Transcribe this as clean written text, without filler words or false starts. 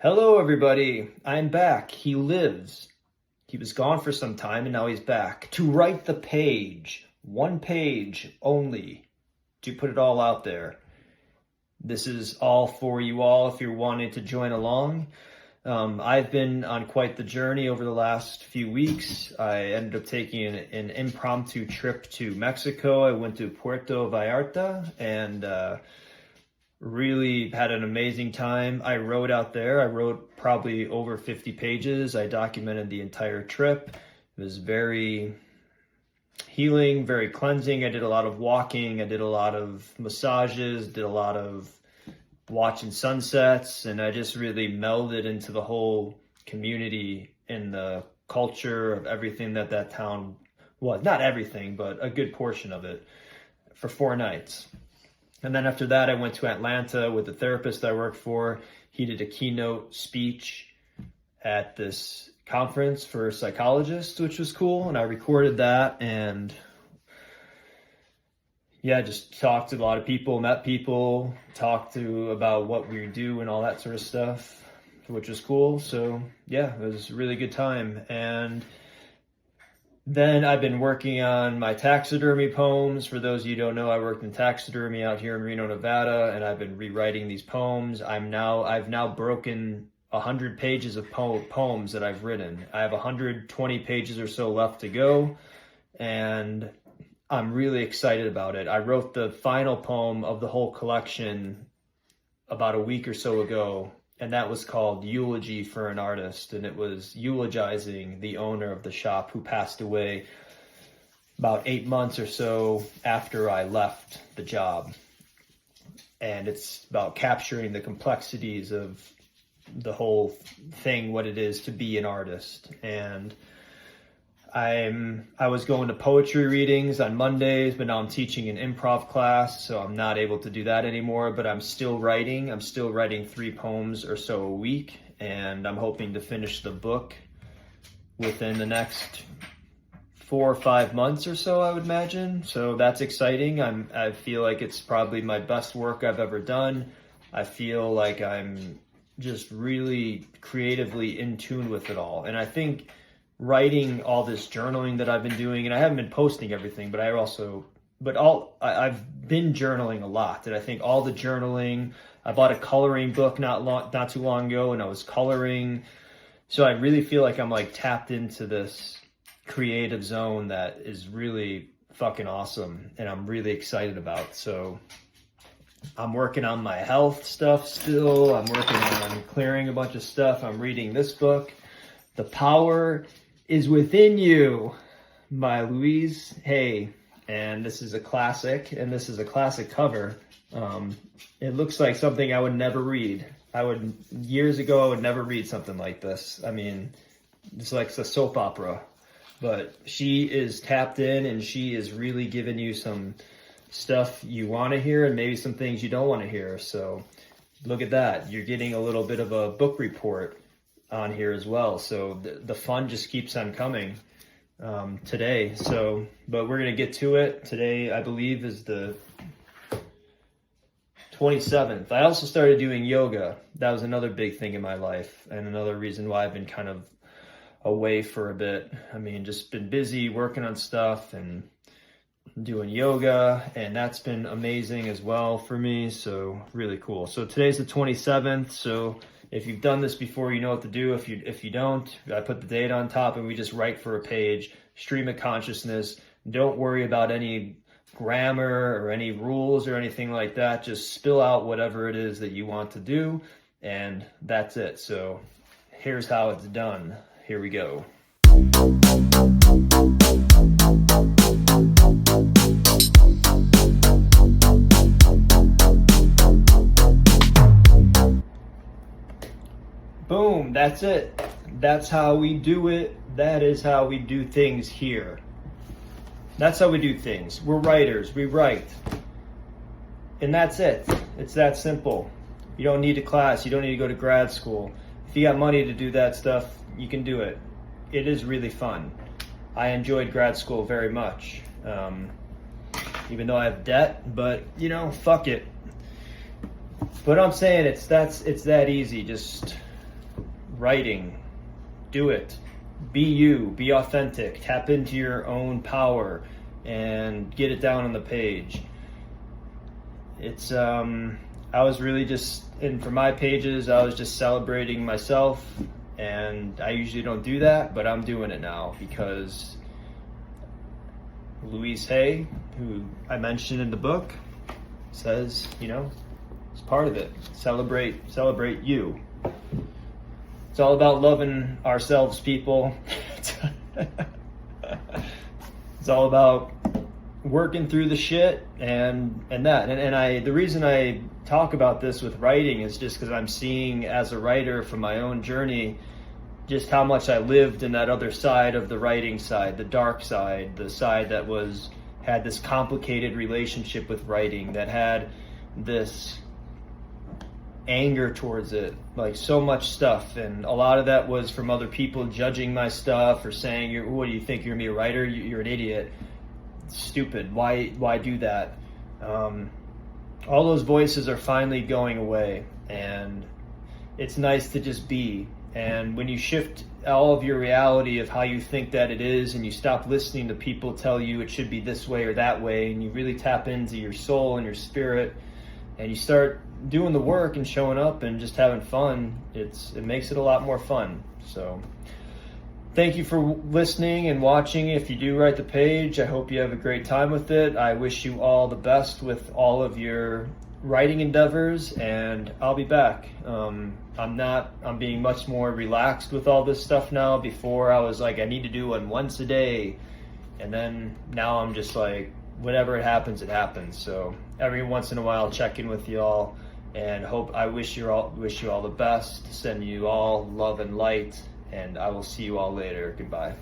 Hello, everybody. I'm back. He lives. He was gone for some time and now he's back to write the page. One page only to put it all out there. This is all for you all if you're wanting to join along. I've been on quite the journey over the last few weeks. I ended up taking an impromptu trip to Mexico. I went to Puerto Vallarta and really had an amazing time. I wrote out there. I wrote probably over 50 pages. I documented the entire trip. It was very healing, very cleansing. I did a lot of walking. I did a lot of massages, did a lot of watching sunsets, and I just really melded into the whole community and the culture of everything that town was. Not everything, but a good portion of it for 4 nights. And then after that, I went to Atlanta with the therapist I worked for. He did a keynote speech at this conference for psychologists, which was cool. And I recorded that and just talked to a lot of people, met people, talked to about what we do and all that sort of stuff, which was cool. So yeah, it was a really good time. And then I've been working on my taxidermy poems. For those of you who don't know, I worked in taxidermy out here in Reno, Nevada, and I've been rewriting these poems. I've now broken 100 pages of poems that I've written. I have 120 pages or so left to go, and I'm really excited about it. I wrote the final poem of the whole collection about a week or so ago, and that was called Eulogy for an Artist, and it was eulogizing the owner of the shop who passed away about 8 months or so after I left the job. And it's about capturing the complexities of the whole thing, what it is to be an artist. And I was going to poetry readings on Mondays, but now I'm teaching an improv class, so I'm not able to do that anymore, but I'm still writing. I'm still writing 3 poems or so a week, and I'm hoping to finish the book within the next 4 or 5 months or so, I would imagine. So that's exciting. I feel like it's probably my best work I've ever done. I feel like I'm just really creatively in tune with it all. And I think writing all this journaling that I've been doing, and I haven't been posting everything, but I've been journaling a lot. And I think all the journaling, I bought a coloring book not too long ago, and I was coloring. So I really feel like I'm like tapped into this creative zone that is really fucking awesome, and I'm really excited about. So I'm working on my health stuff still. I'm working on clearing a bunch of stuff. I'm reading this book, The Power is Within You by Louise Hay. And this is a classic, and this is a classic cover. It looks like something I would never read. Years ago, I would never read something like this. I mean, it's like a soap opera, but she is tapped in and she is really giving you some stuff you want to hear and maybe some things you don't want to hear. So look at that. You're getting a little bit of a book report on here as well. So the fun just keeps on coming today. But we're going to get to it. Today, I believe, is the 27th. I also started doing yoga. That was another big thing in my life and another reason why I've been kind of away for a bit. I mean, just been busy working on stuff and doing yoga, and that's been amazing as well for me. So really cool. So today's the 27th. So if you've done this before, you know what to do. If you don't, I put the date on top and we just write for a page, stream of consciousness. Don't worry about any grammar or any rules or anything like that. Just spill out whatever it is that you want to do, and that's it. So here's how it's done. Here we go. Boom, that's it. That's how we do it. That is how we do things here. That's how we do things. We're writers, we write. And that's it. It's that simple. You don't need a class, you don't need to go to grad school. If you got money to do that stuff, you can do it. It is really fun. I enjoyed grad school very much. Even though I have debt, but you know, fuck it. But I'm saying it's that easy. Just writing. Do it. Be you, be authentic, tap into your own power and get it down on the page. It's I was really just, and for my pages, I was just celebrating myself, and I usually don't do that, but I'm doing it now because Louise Hay, who I mentioned in the book, says, it's part of it. Celebrate you. It's all about loving ourselves, people. It's all about working through the shit and that. And the reason I talk about this with writing is just because I'm seeing as a writer from my own journey just how much I lived in that other side of the writing side, the dark side, the side that had this complicated relationship with writing, that had this anger towards it, like so much stuff, and a lot of that was from other people judging my stuff or saying, what do you think, you're gonna be a writer, you're an idiot, stupid, why do that? All those voices are finally going away, and it's nice to just be. And when you shift all of your reality of how you think that it is, and you stop listening to people tell you it should be this way or that way, and you really tap into your soul and your spirit, and you start doing the work and showing up and just having fun, it makes it a lot more fun. So thank you for listening and watching. If you do write the page, I hope you have a great time with it. I wish you all the best with all of your writing endeavors, and I'll be back. I'm being much more relaxed with all this stuff now. Before I was like, I need to do one once a day, and then now I'm just like, whatever it happens, it happens. So every once in a while, I'll check in with y'all, and I wish you all the best. Send you all love and light, and I will see you all later. Goodbye.